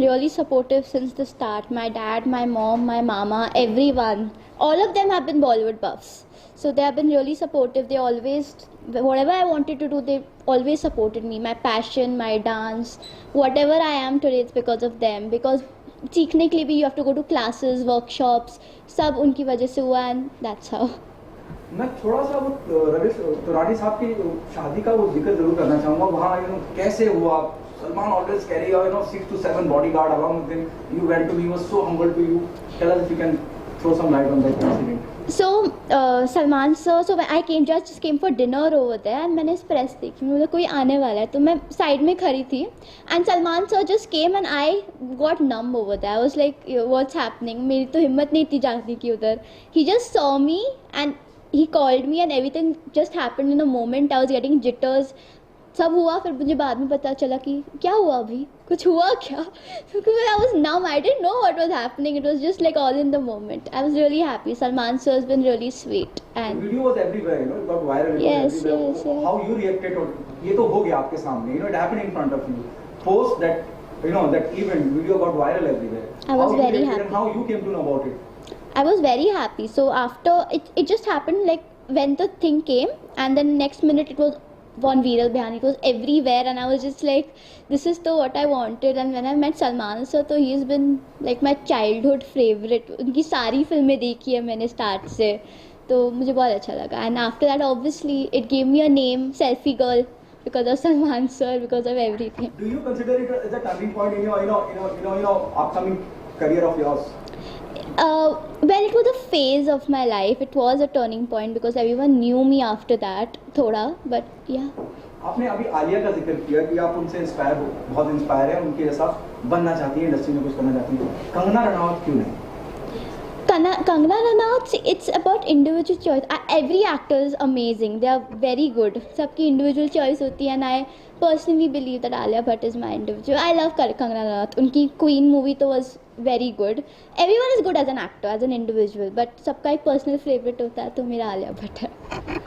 really supportive since the start. My dad, my mom, my mama, everyone. All of them have been Bollywood buffs. So they have been really supportive. They always, whatever I wanted to do, they always supported me. My passion, my dance, whatever I am today, it's because of them. Because सीखने के लिए भी you have to go to classes, workshops, सब उनकी वजह से हुआ, and that's how. मैं थोड़ा सा वो रवीश तुरानी साहब की शादी का वो जिक्र जरूर करना चाहूँगा. वहाँ कैसे हुआ? Salman always carry 6 to 7 bodyguard along with him. You went to me, he was so humble to you. Tell us if you can throw some light on that incident. So Salman sir, so when I came, just came for dinner over there, and मैंने press देखी, मुझे कोई आने वाला है, तो मैं side में खड़ी थी, and Salman sir just came and I got numb over there. I was like, what's happening? मेरी तो हिम्मत नहीं थी जाने की उधर. He just saw me and he called me and everything just happened in a moment. I was getting jitters. सब हुआ, फिर मुझे बाद में पता चला कि क्या हुआ, अभी कुछ हुआ क्या, because I was numb. I didn't know what was happening. It was just like all in the moment. I was really happy. Salman sir has been really sweet. And the video was everywhere, it got viral. Yes. How you reacted? ये तो हो गया आपके सामने, it happened in front of you. Post that, that event, video got viral everywhere. I was very happy. And how you came to know about it? I was very happy. So after it just happened like when the thing came, and then next minute it was on Viral Bihani. It was everywhere, and I was just like, this is what I wanted. And when I met Salman sir, so he's been like my childhood favorite. उनकी सारी फिल्में देखी है मैंने start से, तो मुझे बहुत अच्छा लगा. And after that, obviously, it gave me a name, Selfie Girl, because of Salman sir, because of everything. Do you consider it as a turning point in your upcoming career of yours? Well, it was a phase of my life. It was a turning point because everyone knew me after that, थोड़ा, but yeah. आपने अभी आलिया का जिक्र किया कि आप उनसे बहुत इंस्पायर है, उनके जैसा बनना चाहती है, इंडस्ट्री में कुछ करना चाहती है. कंगना रनावत क्यों नहीं? Kangana Ranaut, it's about individual choice. Every actor is amazing. They are very good. सबकी individual choice होती है, and I personally believe that Alia Bhatt is my individual. I love Kangana Ranaut. उनकी Queen movie तो was very good. Everyone is good as an actor, as an individual, but सबका एक personal favorite होता है, तो मेरा आलिया भट्ट है.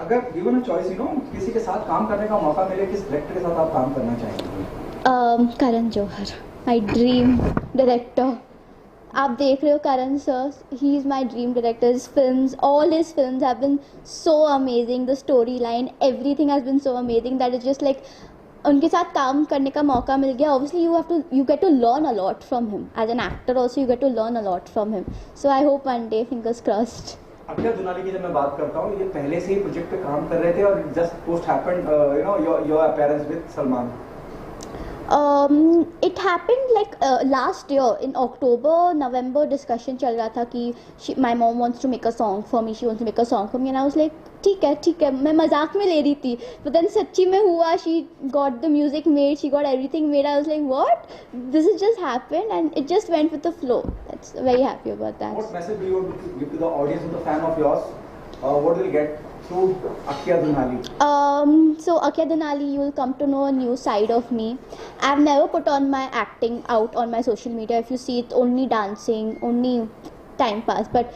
अगर given a choice, किसी के साथ काम करने का मौका मिले, किस डायरेक्टर के साथ आप काम करना चाहेंगे? Karan Johar, my dream director. आप देख रहे हो Karan sir, he is my dream director. His films, all his films have been so amazing. The storyline, everything has been so amazing that it's just like उनके साथ काम करने का मौका मिल गया. Obviously you get to learn a lot from him. As an actor also you get to learn a lot from him. So I hope one day, fingers crossed. Akshay दुनाली की जब मैं बात करता हूँ, ये पहले से ही प्रोजेक्ट पे काम कर रहे थे और just post happened, your appearance with Salman. It happened like last year in October, November. Discussion चल रहा था कि my mom wants to make a song for me. She wants to make a song for me, and I was like, ठीक है. मैं मजाक में ले रही थी. But then सच्ची में हुआ. She got the music made. She got everything made. I was like, what? This has just happened, and it just went with the flow. That's very happy about that. What message do you want to give to the audience, to the fan of yours? What will get through Akya Dunali? So Akya Dunali, you will come to know a new side of me. I've never put on my acting out on my social media. If you see, it's only dancing, only time pass. But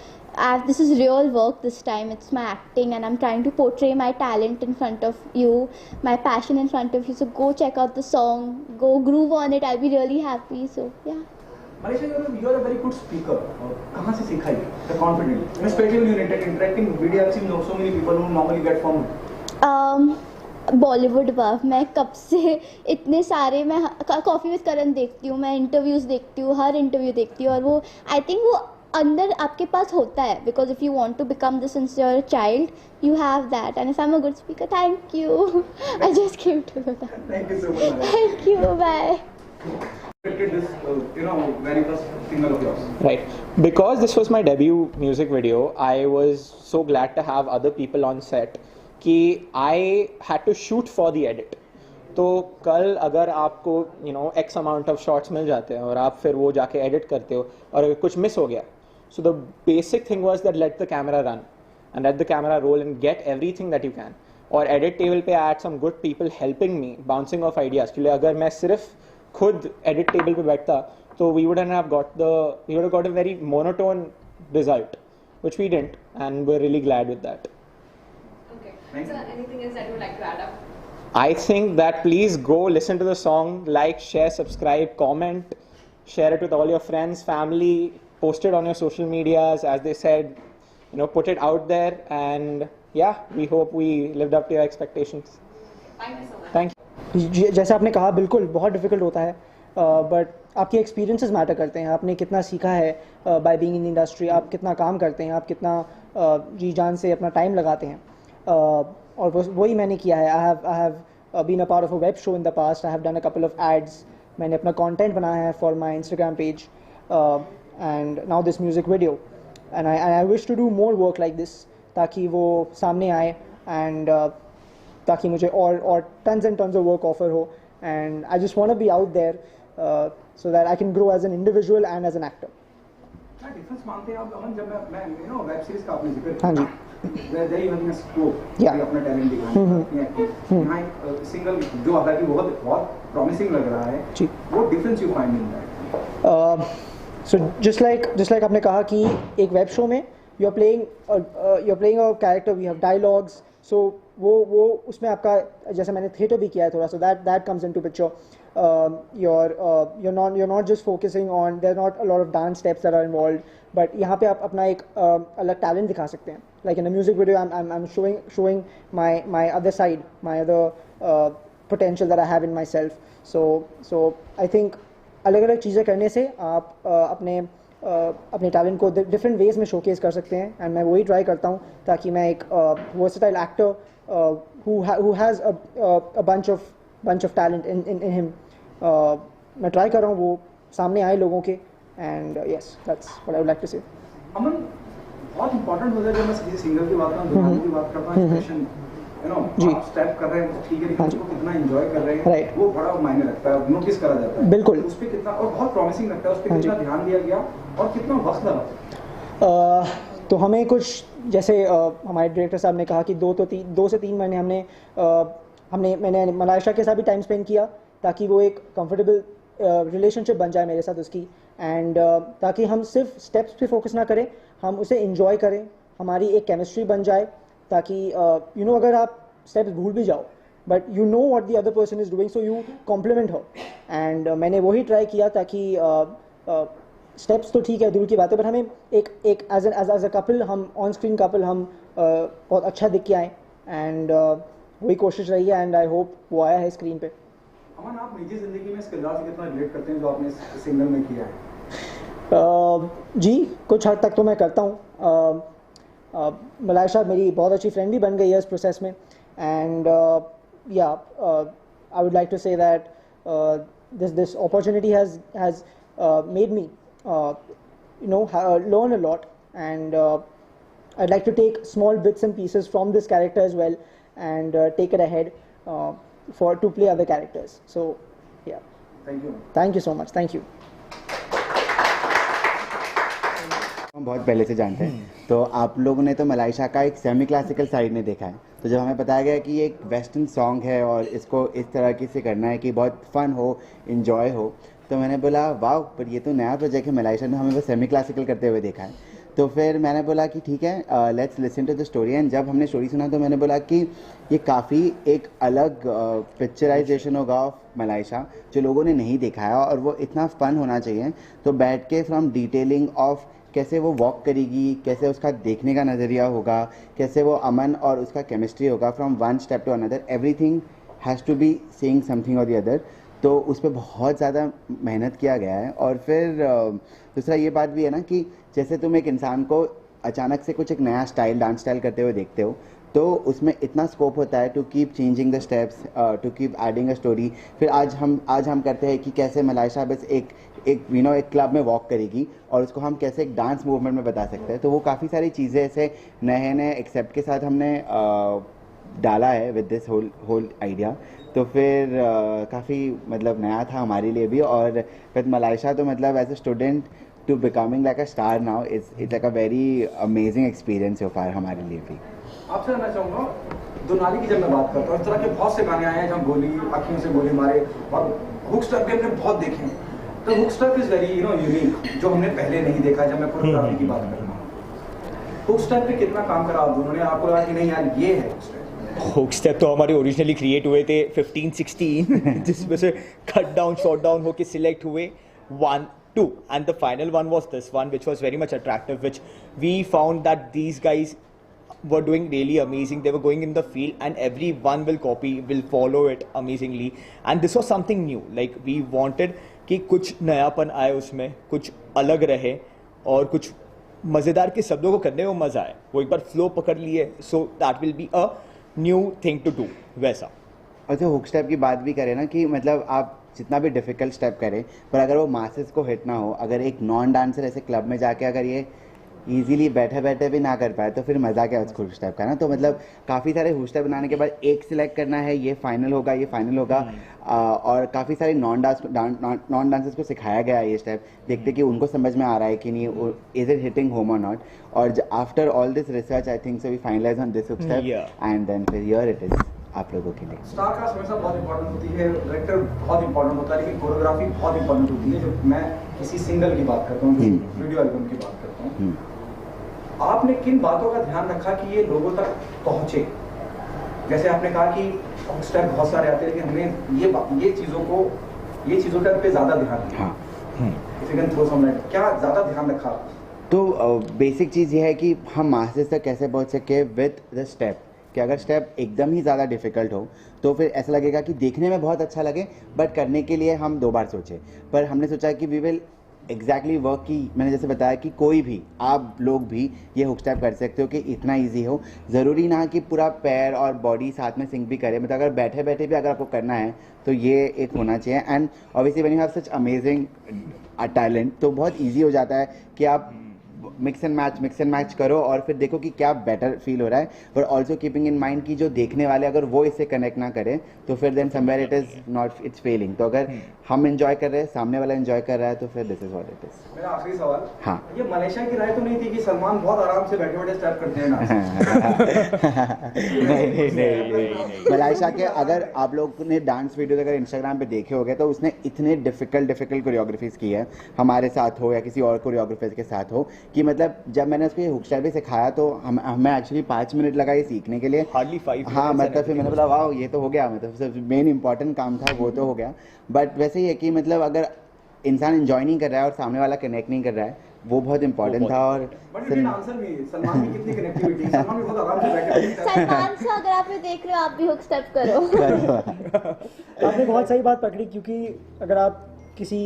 this is real work this time. It's my acting, and I'm trying to portray my talent in front of you, my passion in front of you. So go check out the song, go groove on it. I'll be really happy. So yeah. Manisha, you are a very good speaker. कहाँ से सीखा ये? The confidence. Especially when you're interacting with video, I've seen so many people who normally get from. Bollywood बफ. मैं कब से इतने सारे, मैं कॉफ़ी विद करण देखती हूँ, मैं इंटरव्यूज़ देखती हूँ, हर इंटरव्यू देखती हूँ, और वो आई थिंक वो अंदर आपके पास होता है. Because if you want to become this since you are a child, you have that. And if I'm a good speaker, thank you. I just came to know that. Thank you so much. Thank you. Bye. This, very first single of yours. Right. Because this was my debut music video, I was so glad to have other people on set कि I had to shoot for the edit. तो कल अगर आपको X amount of shots मिल जाते हैं और आप फिर वो जाके edit करते हो और अगर कुछ miss हो गया, so the basic thing was that let the camera run and let the camera roll and get everything that you can. और edit table पे I had some good people helping me bouncing off ideas. क्योंकि अगर मैं सिर्फ खुद edit table पे बैठता तो we would have got a very monotone result, which we didn't, and we're really glad with that. Okay. So anything else that you would like to add up? I think that please go listen to the song, like, share, subscribe, comment, share it with all your friends, family, post it on your social medias, as they said, put it out there, and yeah, we hope we lived up to your expectations. Thank you so much. Thank you. जैसे आपने कहा बिल्कुल बहुत difficult होता है, but आपके experiences matter करते हैं. आपने कितना सीखा है बाय बीइंग इन इंडस्ट्री, आप कितना काम करते हैं, आप कितना जी जान से अपना टाइम लगाते हैं, और वही मैंने किया है. I have been a part of a web show in the past. I have done a couple of ads. मैंने अपना कंटेंट बनाया है for my Instagram page, and now this music video, and I wish to do more work like this, ताकि वो सामने आए, and ताकि मुझे और tons and tons of work offer हो, and I just want to be out there so that I can grow as an individual and as an actor. क्या difference मानते हैं आप अमन, जब मैं वेब सीरीज का आपने जिक्र किया, हाँ जी, there even a scope Yeah. अपना टैलेंट दिखाना, अपनी एक्टिंग, यहाँ एक सिंगल जो आता है कि बहुत प्रॉमिसिंग लग रहा है जी. वो difference you find in that? So just like आपने कहा कि एक वेब शो में you're playing a character, we have dialogues, so वो उसमें आपका, जैसे मैंने थिएटर भी किया है थोड़ा, so that comes into picture. You're not just focusing on, there are not a lot of dance steps that are involved, but यहाँ पे आप अपना एक अलग टैलेंट दिखा सकते हैं. Like in a music video, I'm showing my other side, my other potential that I have in myself. So I think अलग अलग चीज़ें करने से आप अपने टैलेंट को डिफरेंट वेज में शोकेस कर सकते हैं, एंड मैं वही ट्राई करता हूँ, ताकि मैं एक versatile actor who has a bunch of talent in him, मैं ट्राई कर रहा हूँ वो सामने आए लोगों के, and yes that's what I would like to say. Aman, बहुत इंपॉर्टेंट होता है जब मैं किसी सिंगर की बात करता हूँ, की बात करता हूँ, एक्सप्रेशन, जी. आप स्टेप कर रहे हैं ठीक है, लेकिन हाँ जी. उसको कितना एंजॉय कर रहे हैं, Right. वो बड़ा मायने रखता है, नोटिस करा जाता है. बिल्कुल. उस पे कितना, और बहुत प्रॉमिसिंग लगता है, उस पे हाँ कितना जी. ध्यान दिया गया और कितना वक्त लगा. तो हमें कुछ जैसे हमारे डायरेक्टर साहब ने कहा कि 2 से 3 महीने मैंने मलाइशा के साथ भी टाइम स्पेंड किया, ताकि वो एक कंफर्टेबल रिलेशनशिप बन जाए मेरे साथ उसकी, एंड ताकि हम सिर्फ स्टेप्स पे फोकस ना करें, हम उसे इंजॉय करें, हमारी एक केमिस्ट्री बन जाए, ताकि अगर आप स्टेप्स भूल भी जाओ, but you know what the other person is doing, so you compliment her. And मैंने वही ट्राई किया, ताकि स्टेप्स तो ठीक है, दूर की बात है, पर हमें एक एज अ कपल, हम ऑन स्क्रीन कपल, हम बहुत अच्छा दिख के आए, एंड वही कोशिश रही है, एंड आई होप वो आया है स्क्रीन पे. अमन, आप निजी जिंदगी में इस किरदार से कितना रिलेट करते हैं जो आपने इस सिंगर में किया है? जी, कुछ हद तक तो मैं करता हूँ. मलाइशा मेरी बहुत अच्छी फ्रेंड भी बन गई है इस प्रोसेस में, and yeah I would like to say that this opportunity has made me learn a lot, and I'd like to take small bits and pieces from this character as well, and take it ahead to play other characters. So yeah, thank you so much. Thank you. हम बहुत पहले से जानते हैं, तो आप लोगों ने तो मलाइशा का एक सेमी क्लासिकल साइड में देखा है, तो जब हमें बताया गया कि ये एक वेस्टर्न सॉन्ग है और इसको इस तरह से करना है कि बहुत फन हो, इन्जॉय हो, तो मैंने बोला वाह, पर ये तो नया प्रोजेक्ट है. मलाइशा ने हमें बस सेमी क्लासिकल करते हुए देखा है, तो फिर मैंने बोला कि ठीक है, let's listen to the story. And जब हमने स्टोरी सुना तो मैंने बोला कि ये काफ़ी एक अलग पिक्चराइजेशन होगा ऑफ मलाइशा, जो लोगों ने नहीं देखा है, और वो इतना फ़न होना चाहिए. तो बैठ के फ्रॉम डिटेलिंग ऑफ कैसे वो वॉक करेगी, कैसे उसका देखने का नज़रिया होगा, कैसे वो अमन और उसका केमिस्ट्री होगा, from one step to another, everything has to be saying something और द अदर. तो उस पर बहुत ज़्यादा मेहनत किया गया है. और फिर दूसरा ये बात भी है ना कि जैसे तुम एक इंसान को अचानक से कुछ एक नया स्टाइल, डांस स्टाइल करते हुए देखते हो, तो उसमें इतना स्कोप होता है to keep changing the steps, to keep adding a story. फिर आज हम करते हैं कि कैसे मलाइशा बस एक क्लब में वॉक करेगी और उसको हम कैसे एक डांस मूवमेंट में बता सकते हैं. तो वो काफ़ी सारी चीज़ें ऐसे नए एक्सेप्ट के साथ हमने डाला है विद दिस होल आइडिया. तो फिर काफ़ी मतलब नया था हमारे लिए भी. और विद मलाइशा तो मतलब as a student to becoming like a star now, it's like a very amazing experience so far हमारे लिए भी. आपसे जानना चाहूँगा, दुनाली की जब मैं बात करता हूँ, इस तरह के बहुत से गाने आए हैं जहाँ गोली, आँखों से गोली मारे, और हुक स्टेप भी हमने बहुत देखे हैं. तो hook step is very unique, जो हमने पहले नहीं देखा. जब मैं कोरियोग्राफी की बात करता हूँ, हुक स्टेप पे कितना काम करा आप दोनों ने? आपको लगा कि नहीं यार ये है हुक स्टेप? तो हमारे ओरिजिनली क्रिएट हुए थे 15-16 जिसमें से कट डाउन, शॉट डाउन होके सिलेक्ट हुए. 2, and the final one was this one, which was very much attractive, which we found that these guys were doing really amazing. They were going in the field and everyone will copy, will follow it amazingly, and this was something new. Like we wanted कि कुछ नयापन आए उसमें, कुछ अलग रहे और कुछ मज़ेदार के शब्दों को करने में मज़ा आए, वो एक बार फ्लो पकड़ लिए, so that will be a new thing to do वैसा। और जो हुक स्टेप की बात भी करें ना कि मतलब आप जितना भी डिफिकल्ट स्टेप करें पर अगर वो मासेस को हिट ना हो, अगर एक नॉन डांसर ऐसे क्लब में जाके अगर ये इजीली बैठे बैठे भी ना कर पाए तो फिर मज़ा क्या उस हुक स्टेप का ना। तो मतलब काफ़ी सारे हुक स्टेप बनाने के बाद एक सिलेक्ट करना है, ये फाइनल होगा, ये फाइनल होगा। और काफ़ी सारे नॉन डांसर्स को सिखाया गया है ये स्टेप, देखते कि उनको समझ में आ रहा है कि नहीं, इज इट हिटिंग होम और नॉट। और after all this research I think so we finalize on this hook step and then फिर हियर इट इज आप लोगों के लिए। स्टार कास्ट हमेशा बहुत इंपॉर्टेंट होती है, डायरेक्टर बहुत इंपॉर्टेंट होता है, लेकिन कोरियोग्राफी बहुत इंपॉर्टेंट होती है। जब मैं किसी सिंगल की बात करता हूँ, वीडियो एल्बम की बात करता हूँ, आपने किन बातों का ध्यान रखा कि ये लोगों तक पहुंचे? जैसे आपने कहा कि स्टेप बहुत सारे आते हैं, लेकिन हमने ये चीज़ों पे ज़्यादा ध्यान दिया। If you can throw some light, क्या ज़्यादा ध्यान रखा? तो बेसिक चीज़ ये है कि हम मास्टर्स तक कैसे पहुंच सके विद द स्टेप, कि अगर स्टेप एकदम ही ज़्यादा डिफ़िकल्ट हो तो फिर ऐसा लगेगा कि देखने में बहुत अच्छा लगे बट करने के लिए हम 2 बार सोचें। पर हमने सोचा कि वी विल एग्जैक्टली वर्क की, मैंने जैसे बताया कि कोई भी आप लोग भी ये हुक स्टेप कर सकते हो कि इतना इजी हो। ज़रूरी ना कि पूरा पैर और बॉडी साथ में सिंक भी करे, मतलब अगर बैठे बैठे भी अगर आपको करना है तो ये एक होना चाहिए। And obviously when you have such amazing talent तो बहुत ईजी हो जाता है कि आप मिक्स एंड मैच करो और फिर देखो कि क्या बेटर फील हो रहा है। But also keeping in mind कि जो देखने वाले अगर वो इससे कनेक्ट ना करें तो फिर then somewhere it is not, it's failing. तो अगर हम एंजॉय कर रहे हैं, सामने वाला एंजॉय कर रहा है तो फिर this is what it is. मेरा आखिरी सवाल, हाँ, ये मलेशिया की राय तो नहीं थी कि सलमान बहुत आराम से बैठे बैठे स्टेप करते हैं ना? नहीं। मलेशिया के अगर आप लोग ने डांस वीडियोस अगर इंस्टाग्राम पे देखे होंगे तो उसने इतने डिफिकल्ट कोरियोग्राफीज की है, हमारे साथ हो या किसी और कोरियोग्राफर के साथ हो, कि मतलब जब मैंने उसको ये हुक स्टेप भी सिखाया तो हमें एक्चुअली 5 मिनट लगा ये सीखने के लिए, हार्डली 5। हाँ, मतलब फिर मैंने बोला वाह ये तो हो गया, मतलब सबसे मेन इंपॉर्टेंट काम था वो तो हो गया। बट वैसे ही है कि मतलब अगर इंसान एंजॉय नहीं कर रहा है और सामने वाला कनेक्ट नहीं कर रहा है, वो बहुत इंपॉर्टेंट था। और सलमान की कितनी कनेक्टिविटी, सलमान भी बहुत आराम से बैठे। सलमान से अगर आप ये देख रहे हो, आप भी हुक स्टेप करो। आपने बहुत सही बात पकड़ी, क्योंकि अगर आप किसी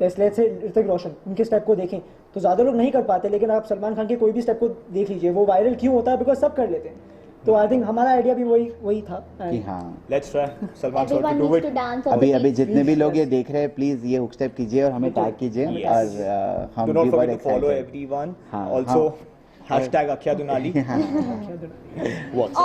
लेट्स से ऋतिक रोशन उनके स्टेप को देखें तो ज़्यादा लोग नहीं कर पाते, लेकिन आप सलमान खान के कोई भी स्टेप को देख लीजिए, वो वायरल क्यों होता है? बिकॉज सब कर लेते हैं। तो आई थिंक हमारा आइडिया भी वही था कि हाँ, let's try Salman sir Everyone to do needs it. to dance. अभी जितने भी लोग ये देख रहे हैं प्लीज ये हुक स्टेप कीजिए और हमें टैग कीजिए। और हम डू भी नॉट बहुत forget to follow excited. Everyone, हाँ, आल्सो हाँ। #akhya_dunali।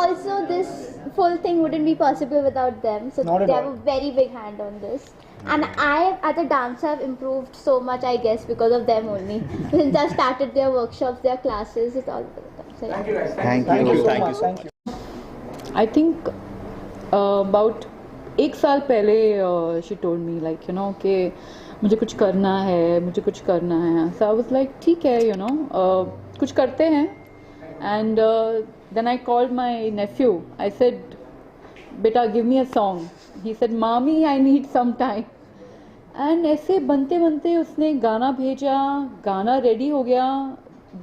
Also, this full thing wouldn't be possible without them. So Not at they have all. a very big hand on this. And I, as a dancer, have improved so much, I guess, because of them only. Since I started their workshops, their classes, it's all because of them. So, Thank you guys. Thank thank you you. So Thank you मच, so thank you. I think about 1 साल पहले she told me like कि मुझे कुछ करना है। So I was like ठीक है, कुछ करते हैं। And then I called my nephew. I said, बेटा give me a song. He said, Mommy, I need some time. And ऐसे बनते बनते उसने गाना भेजा, गाना रेडी हो गया।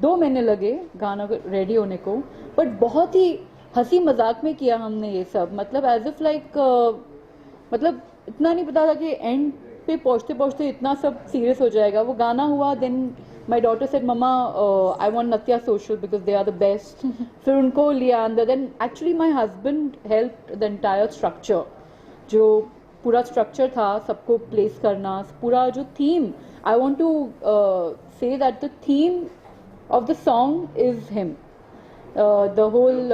2 महीने लगे गाना रेडी होने को, बट बहुत ही हंसी मजाक में किया हमने ये सब, मतलब एज इफ लाइक मतलब इतना नहीं पता था कि एंड पे पहुँचते पहुँचते इतना सब सीरियस हो जाएगा। वो गाना हुआ, then my daughter said mamma I want Natya Social because they are the best. फिर उनको लिया अंदर, then actually my husband help the entire structure, जो पूरा स्ट्रक्चर था सबको प्लेस करना, पूरा जो theme, I want to say that the theme of the song is him. The whole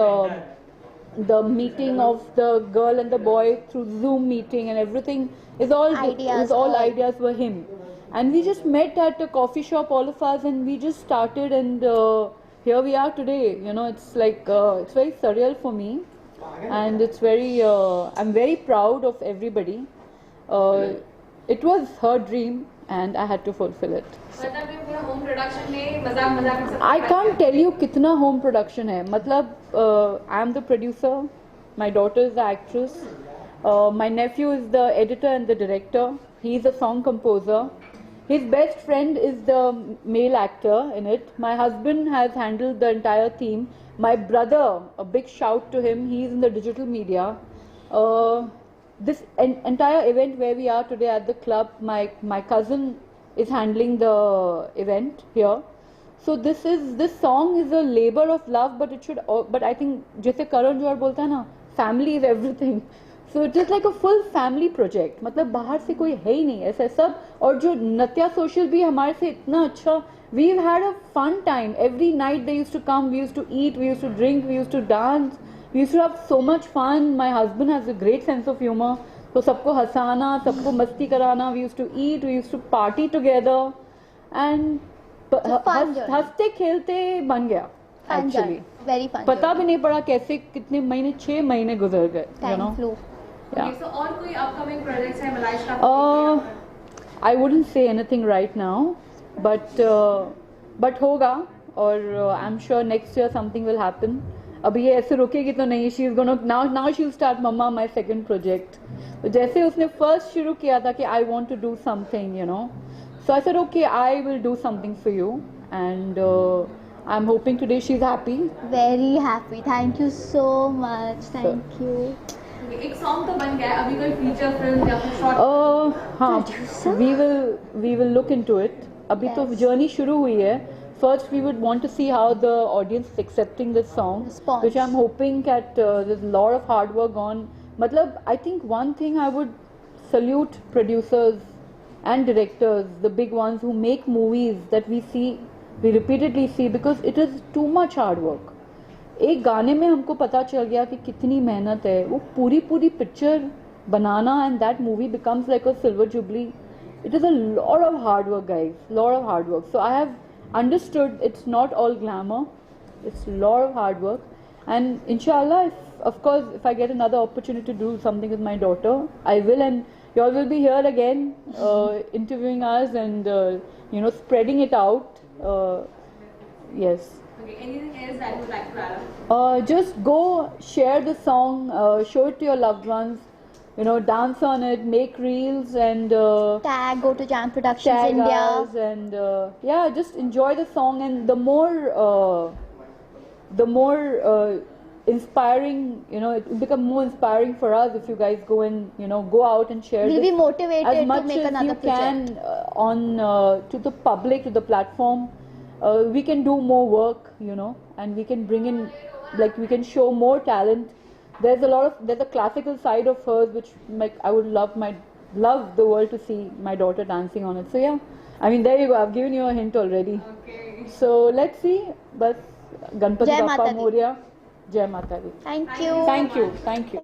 the meeting of the girl and the boy through Zoom meeting and everything is all ideas were him. And we just met at a coffee shop, all of us, and we just started, and here we are today. It's like it's very surreal for me, and it's very I'm very proud of everybody. It was her dream and I had to fulfill it. मतलब ये पूरा home production में मजाक में सब I can't tell you कितना home production है, मतलब I am the producer, my daughter is the actress, my nephew is the editor and the director, he is a song composer, His best friend is the male actor in it. My husband has handled the entire theme. My brother, a big shout to him, he's in the digital media. This entire event where we are today at the club, my cousin is handling the event here. So this song is a labor of love, but I think जैसे करण जौहर बोलता है ना, family is everything. So it is like a full family project. मतलब बाहर से कोई है ही नहीं ऐसा सब. और जो नत्या social भी हमारे से इतना अच्छा, we've had a fun time. Every night they used to come, we used to eat, we used to drink, we used to dance, we used to have so much fun. My husband has a great sense of humor. तो सबको हंसाना, सबको मस्ती कराना. We used to eat, we used to party together, and हंसते खेलते बन गया. Actually, very fun. पता भी नहीं पड़ा कैसे कितने महीने, 6 महीने गुजर गए. You know. Okay, so और कोई upcoming projects है मलाइश का? I wouldn't say anything right now, but होगा, और I'm sure next year something will happen. अभी ये ऐसे रुकेगी तो नहीं. She's gonna now she'll start Mama, my second project. तो जैसे उसने first शुरू किया था कि I want to do something, you know. So I said, okay, I will do something for you, and I'm hoping today she's happy. Very happy. Thank you so much. Thank you. एक song तो बन गया है, अभी कोई feature film या फिर short? हाँ, we will look into it. अभी तो जर्नी शुरू हुई है. First, we would want to see how the audience is accepting this song, Response. which I'm hoping that there's a lot of hard work on. मतलब, I think one thing I would salute producers and directors, the big ones who make movies that we repeatedly see, because it is too much hard work. एक गाने में हमको पता चल गया कि कितनी मेहनत है. वो पूरी picture banana, and that movie becomes like a silver jubilee. It is a lot of hard work, guys. Lot of hard work. So I have understood it's not all glamour. It's a lot of hard work. And inshallah, of course, if I get another opportunity to do something with my daughter, I will. And you all will be here again, interviewing us and spreading it out. Yes. Okay, anything else that you would like to add up? Just go share the song, show it to your loved ones, dance on it, make reels, and Go to Jam Productions tag India. us, and just enjoy the song. And the more inspiring, it will become more inspiring for us if you guys go and go out and share We'll this be motivated as to much make as another you project. can to the public, to the platform. We can do more work, and we can bring in, we can show more talent. There's a classical side of hers which I would love the world to see my daughter dancing on it. So yeah, I mean, there you go. I've given you a hint already. Okay. So let's see. Bas Ganpati Jai Bappa Mata Di. Moria. Jai Mata Di. Thank you. Thank you.